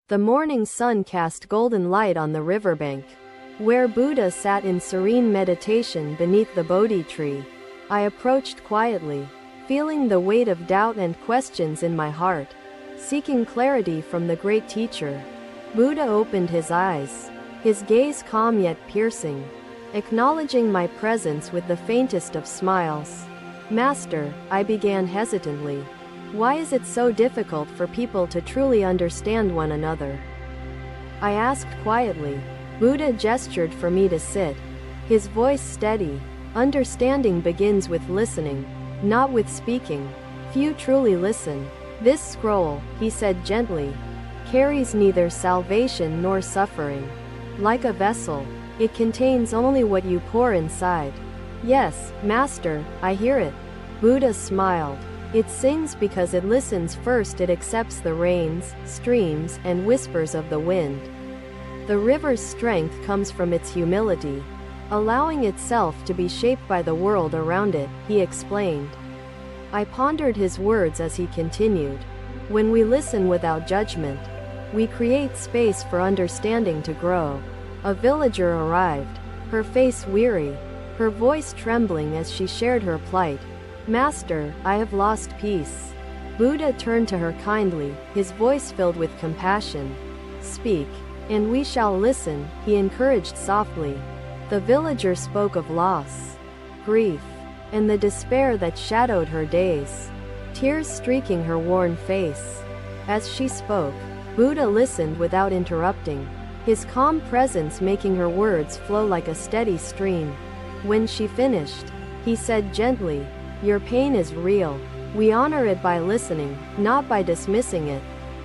The morning sun cast golden light on the riverbank, where Buddha sat in serene meditation beneath the Bodhi tree. I approached quietly, feeling the weight of doubt and questions in my heart, seeking clarity from the great teacher. Buddha opened his eyes, his gaze calm yet piercing, acknowledging my presence with the faintest of smiles. "Master," I began hesitantly, "why is it so difficult for people to truly understand one another?" I asked quietly. Buddha gestured for me to sit, his voice steady. "Understanding begins with listening, not with speaking. Few truly listen. This scroll," he said gently, "carries neither salvation nor suffering. Like a vessel, it contains only what you pour inside." "Yes, Master, I hear it." Buddha smiled. "It sings because it listens first. It accepts the rains, streams, and whispers of the wind. The river's strength comes from its humility, allowing itself to be shaped by the world around it," he explained. I pondered his words as he continued. "When we listen without judgment, we create space for understanding to grow." A villager arrived, her face weary, her voice trembling as she shared her plight. "Master, I have lost peace." Buddha turned to her kindly, his voice filled with compassion. "Speak, and we shall listen," he encouraged softly. The villager spoke of loss, grief, and the despair that shadowed her days, tears streaking her worn face. As she spoke, Buddha listened without interrupting, his calm presence making her words flow like a steady stream. When she finished, he said gently, "Your pain is real. We honor it by listening, not by dismissing it."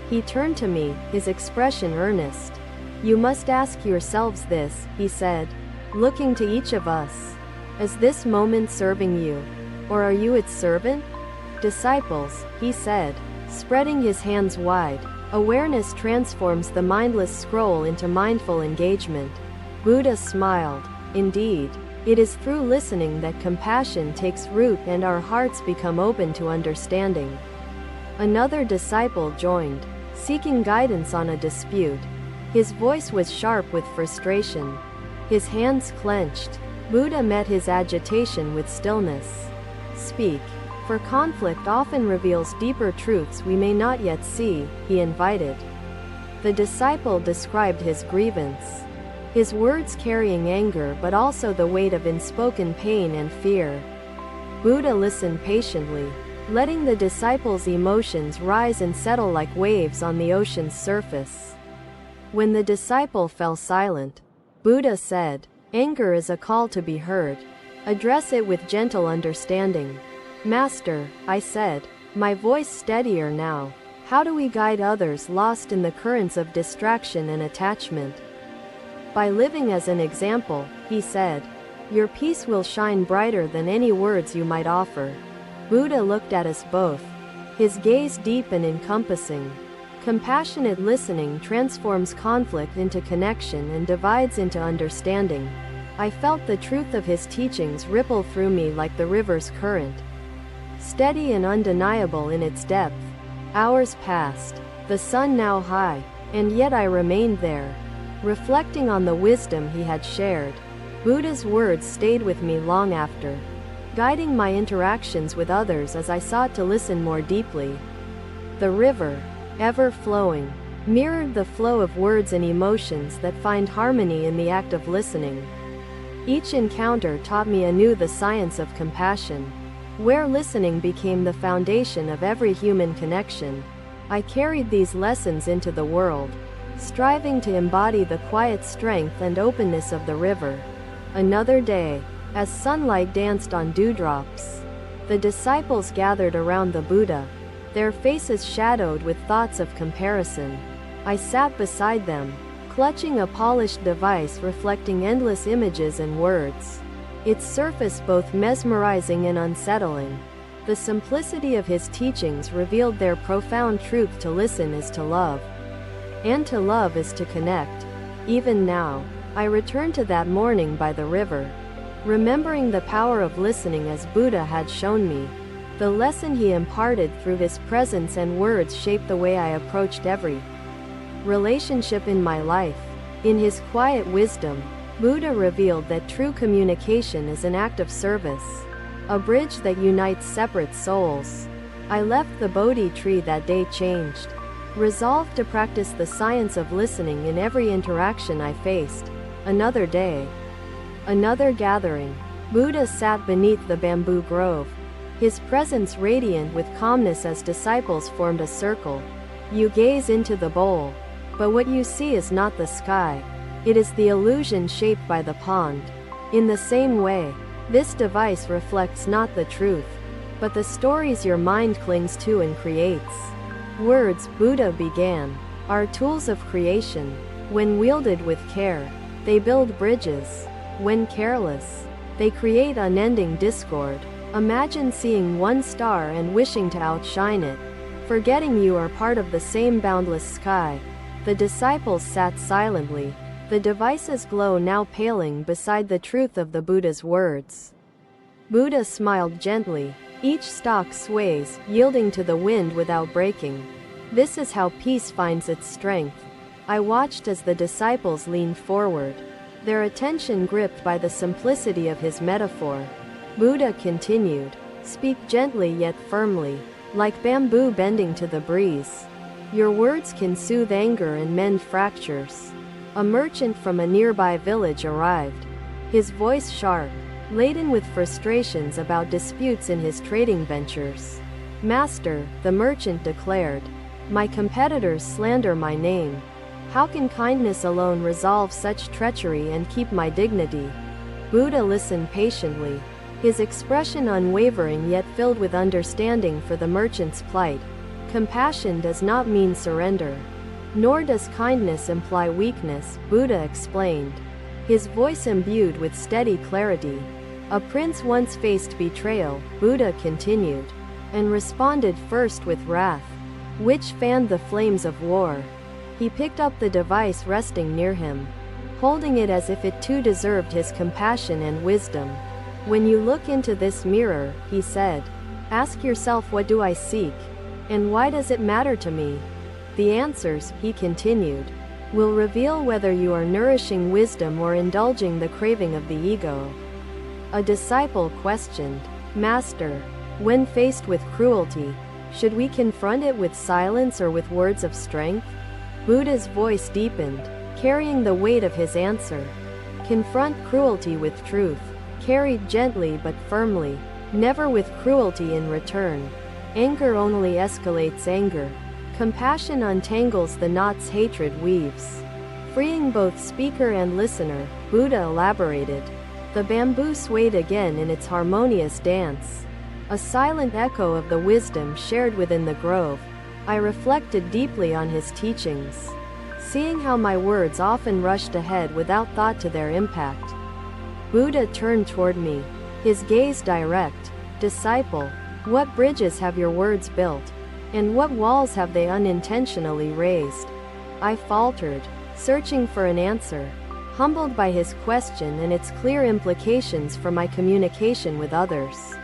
He turned to me, his expression earnest. "You must ask yourselves this," he said, looking to each of us. "Is this moment serving you? Or are you its servant?" "Disciples," he said, spreading his hands wide. "Awareness transforms the mindless scroll into mindful engagement." Buddha smiled. "Indeed, it is through listening that compassion takes root and our hearts become open to understanding." Another disciple joined, seeking guidance on a dispute. His voice was sharp with frustration, his hands clenched. Buddha met his agitation with stillness. "Speak, for conflict often reveals deeper truths we may not yet see," he invited. The disciple described his grievance, his words carrying anger but also the weight of unspoken pain and fear. Buddha listened patiently, letting the disciple's emotions rise and settle like waves on the ocean's surface. When the disciple fell silent, Buddha said, "Anger is a call to be heard. Address it with gentle understanding." "Master," I said, my voice steadier now, "how do we guide others lost in the currents of distraction and attachment?" "By living as an example," he said. "Your peace will shine brighter than any words you might offer." Buddha looked at us both, his gaze deep and encompassing. Compassionate listening transforms conflict into connection and divides into understanding. I felt the truth of his teachings ripple through me like the river's current, steady and undeniable in its depth. Hours passed, the sun now high, and yet I remained there, reflecting on the wisdom he had shared. Buddha's words stayed with me long after, guiding my interactions with others as I sought to listen more deeply. The river, ever flowing, mirrored the flow of words and emotions that find harmony in the act of listening. Each encounter taught me anew the science of compassion, where listening became the foundation of every human connection. I carried these lessons into the world, striving to embody the quiet strength and openness of the river. Another day, as sunlight danced on dewdrops, the disciples gathered around the Buddha, their faces shadowed with thoughts of comparison. I sat beside them, clutching a polished device reflecting endless images and words, its surface both mesmerizing and unsettling. The simplicity of his teachings revealed their profound truth: to listen is to love, and to love is to connect. Even now, I return to that morning by the river, remembering the power of listening as Buddha had shown me. The lesson he imparted through his presence and words shaped the way I approached every relationship in my life. In his quiet wisdom, Buddha revealed that true communication is an act of service, a bridge that unites separate souls. I left the Bodhi tree that day changed, resolved to practice the science of listening in every interaction I faced. Another day, another gathering. Buddha sat beneath the bamboo grove, his presence radiant with calmness as disciples formed a circle. You gaze into the bowl, but what you see is not the sky. It is the illusion shaped by the pond. In the same way, this device reflects not the truth, but the stories your mind clings to and creates. Words, Buddha began, are tools of creation. When wielded with care, they build bridges. When careless, they create unending discord. Imagine seeing one star and wishing to outshine it, forgetting you are part of the same boundless sky. The disciples sat silently, the device's glow now paling beside the truth of the Buddha's words. Buddha smiled gently. Each stalk sways, yielding to the wind without breaking. This is how peace finds its strength. I watched as the disciples leaned forward, their attention gripped by the simplicity of his metaphor. Buddha continued, "Speak gently yet firmly, like bamboo bending to the breeze. Your words can soothe anger and mend fractures." A merchant from a nearby village arrived, his voice sharp, laden with frustrations about disputes in his trading ventures. "Master," the merchant declared, "my competitors slander my name. How can kindness alone resolve such treachery and keep my dignity?" Buddha listened patiently, his expression unwavering yet filled with understanding for the merchant's plight. Compassion does not mean surrender, nor does kindness imply weakness, Buddha explained, his voice imbued with steady clarity. A prince once faced betrayal, Buddha continued, and responded first with wrath, which fanned the flames of war. He picked up the device resting near him, holding it as if it too deserved his compassion and wisdom. "When you look into this mirror," he said, "ask yourself, what do I seek? And why does it matter to me? The answers," he continued, "will reveal whether you are nourishing wisdom or indulging the craving of the ego." A disciple questioned, "Master, when faced with cruelty, should we confront it with silence or with words of strength?" Buddha's voice deepened, carrying the weight of his answer. "Confront cruelty with truth, carried gently but firmly, never with cruelty in return. Anger only escalates anger. Compassion untangles the knots hatred weaves." Freeing both speaker and listener, Buddha elaborated. The bamboo swayed again in its harmonious dance, a silent echo of the wisdom shared within the grove. I reflected deeply on his teachings, seeing how my words often rushed ahead without thought to their impact. Buddha turned toward me, his gaze direct. "Disciple, what bridges have your words built? And what walls have they unintentionally raised?" I faltered, searching for an answer, humbled by his question and its clear implications for my communication with others.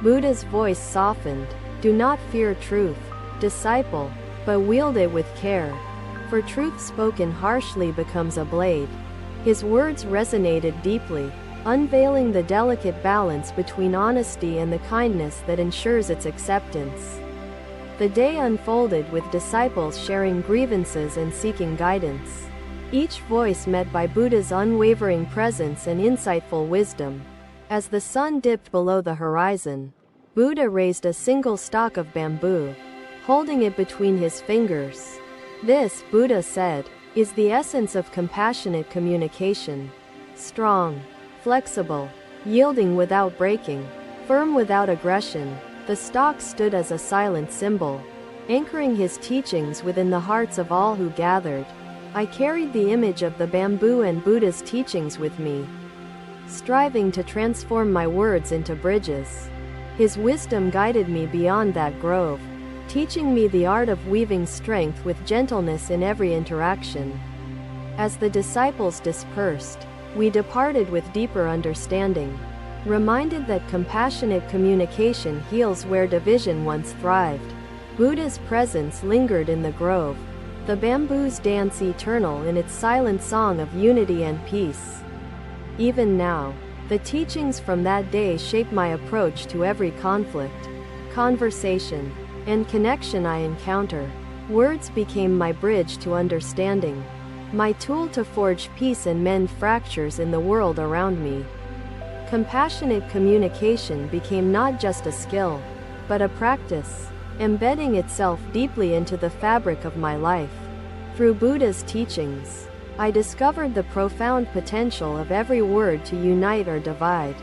Buddha's voice softened. "Do not fear truth, disciple, but wield it with care. For truth spoken harshly becomes a blade." His words resonated deeply, unveiling the delicate balance between honesty and the kindness that ensures its acceptance. The day unfolded with disciples sharing grievances and seeking guidance, each voice met by Buddha's unwavering presence and insightful wisdom. As the sun dipped below the horizon, Buddha raised a single stalk of bamboo, holding it between his fingers. "This," Buddha said, "is the essence of compassionate communication. Strong, flexible, yielding without breaking, firm without aggression." The stalk stood as a silent symbol, anchoring his teachings within the hearts of all who gathered. I carried the image of the bamboo and Buddha's teachings with me, striving to transform my words into bridges. His wisdom guided me beyond that grove, teaching me the art of weaving strength with gentleness in every interaction. As the disciples dispersed, we departed with deeper understanding, reminded that compassionate communication heals where division once thrived. Buddha's presence lingered in the grove, The bamboos dance eternal in its silent song of unity and peace. Even now, the teachings from that day shape my approach to every conflict, conversation, and connection I encounter. Words became my bridge to understanding, my tool to forge peace and mend fractures in the world around me. Compassionate communication became not just a skill, but a practice, embedding itself deeply into the fabric of my life. Through Buddha's teachings, I discovered the profound potential of every word to unite or divide,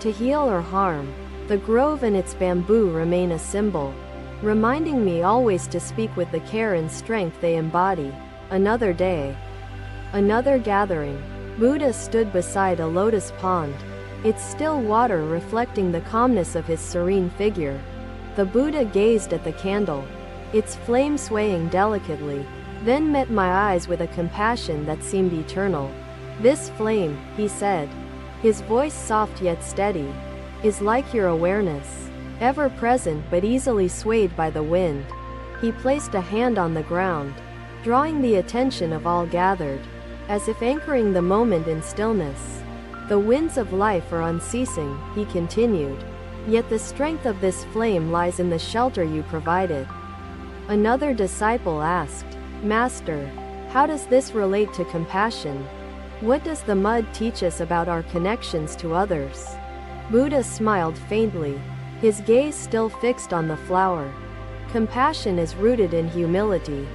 to heal or harm. The grove and its bamboo remain a symbol, reminding me always to speak with the care and strength they embody. Another day, another gathering. Buddha stood beside a lotus pond, its still water reflecting the calmness of his serene figure. The Buddha gazed at the candle, its flame swaying delicately, then met my eyes with a compassion that seemed eternal. "This flame," he said, his voice soft yet steady, "is like your awareness, ever present but easily swayed by the wind." He placed a hand on the ground, drawing the attention of all gathered, as if anchoring the moment in stillness. "The winds of life are unceasing," he continued, "yet the strength of this flame lies in the shelter you provided." Another disciple asked, "Master, how does this relate to compassion? What does the mud teach us about our connections to others?" Buddha smiled faintly, his gaze still fixed on the flower. "Compassion is rooted in humility.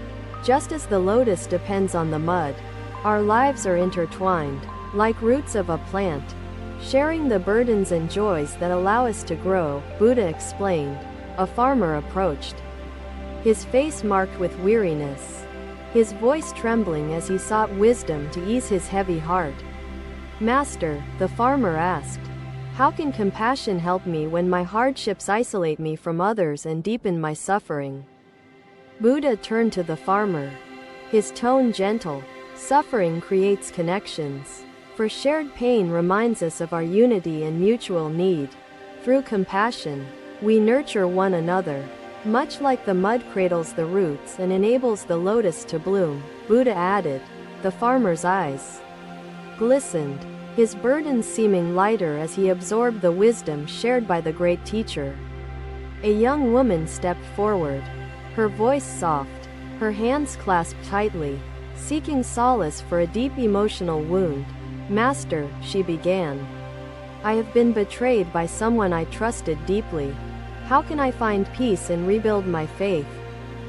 Just as the lotus depends on the mud, our lives are intertwined, like roots of a plant, sharing the burdens and joys that allow us to grow." Buddha explained. A farmer approached, his face marked with weariness, his voice trembling as he sought wisdom to ease his heavy heart. "Master," the farmer asked, "how can compassion help me when my hardships isolate me from others and deepen my suffering?" Buddha turned to the farmer, his tone gentle. "Suffering creates connections, for shared pain reminds us of our unity and mutual need. Through compassion, we nurture one another, much like the mud cradles the roots and enables the lotus to bloom." Buddha added. The farmer's eyes glistened, his burdens seeming lighter as he absorbed the wisdom shared by the great teacher. A young woman stepped forward, her voice soft, her hands clasped tightly, seeking solace for a deep emotional wound. "Master," she began, "I have been betrayed by someone I trusted deeply. How can I find peace and rebuild my faith?"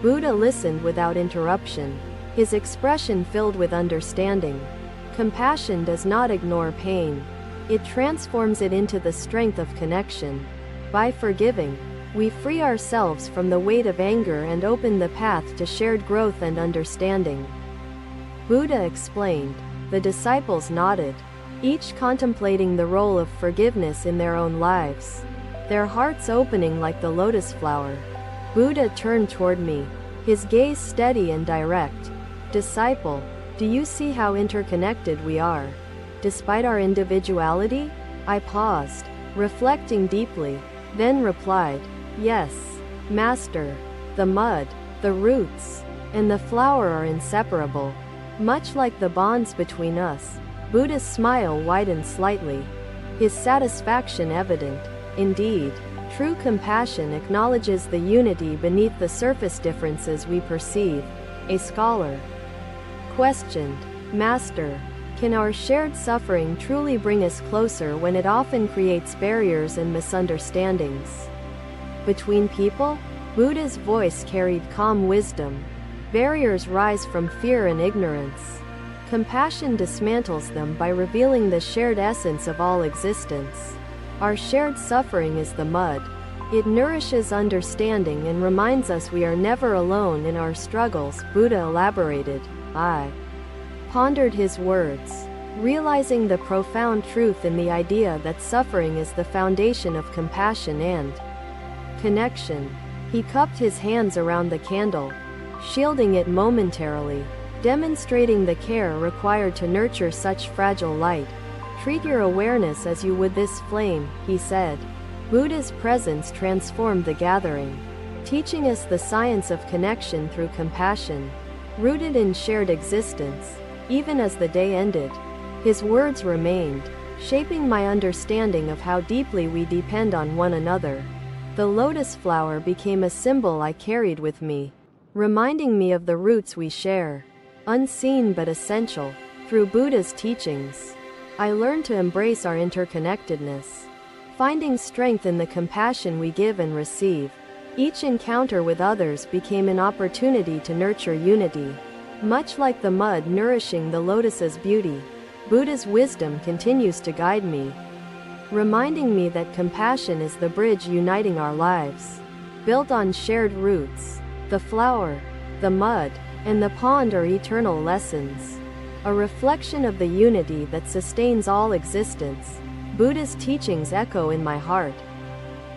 Buddha listened without interruption, his expression filled with understanding. Compassion does not ignore pain. It transforms it into the strength of connection. By forgiving, we free ourselves from the weight of anger and open the path to shared growth and understanding. Buddha explained. The disciples nodded, each contemplating the role of forgiveness in their own lives, their hearts opening like the lotus flower. Buddha turned toward me, his gaze steady and direct. "Disciple, do you see how interconnected we are? Despite our individuality?" I paused, reflecting deeply, then replied, "Yes, Master. The mud, the roots, and the flower are inseparable, much like the bonds between us." Buddha's smile widened slightly, his satisfaction evident. Indeed, true compassion acknowledges the unity beneath the surface differences we perceive. A scholar questioned, "Master, can our shared suffering truly bring us closer when it often creates barriers and misunderstandings between people?" Buddha's voice carried calm wisdom. "Barriers rise from fear and ignorance. Compassion dismantles them by revealing the shared essence of all existence. Our shared suffering is the mud. It nourishes understanding and reminds us we are never alone in our struggles." Buddha elaborated. I pondered his words, realizing the profound truth in the idea that suffering is the foundation of compassion and connection. He cupped his hands around the candle, shielding it momentarily, demonstrating the care required to nurture such fragile light. "Treat your awareness as you would this flame," he said. Buddha's presence transformed the gathering, teaching us the science of connection through compassion. rooted in shared existence. Even as the day ended, his words remained, shaping my understanding of how deeply we depend on one another. The lotus flower became a symbol I carried with me, reminding me of the roots we share, unseen but essential. Through Buddha's teachings, I learned to embrace our interconnectedness, finding strength in the compassion we give and receive. Each encounter with others became an opportunity to nurture unity. Much like the mud nourishing the lotus's beauty, Buddha's wisdom continues to guide me, reminding me that compassion is the bridge uniting our lives. Built on shared roots, the flower, the mud, and the pond are eternal lessons, a reflection of the unity that sustains all existence. Buddha's teachings echo in my heart,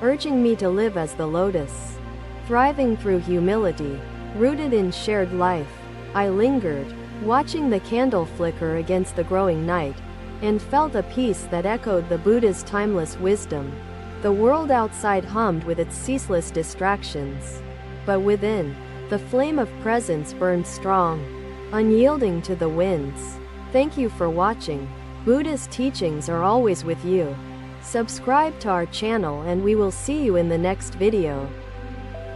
urging me to live as the lotus, thriving through humility, rooted in shared life. I lingered, watching the candle flicker against the growing night, and felt a peace that echoed the Buddha's timeless wisdom. The world outside hummed with its ceaseless distractions, but within, the flame of presence burned strong, unyielding to the winds. Thank you for watching. Buddha's teachings are always with you. Subscribe to our channel and we will see you in the next video.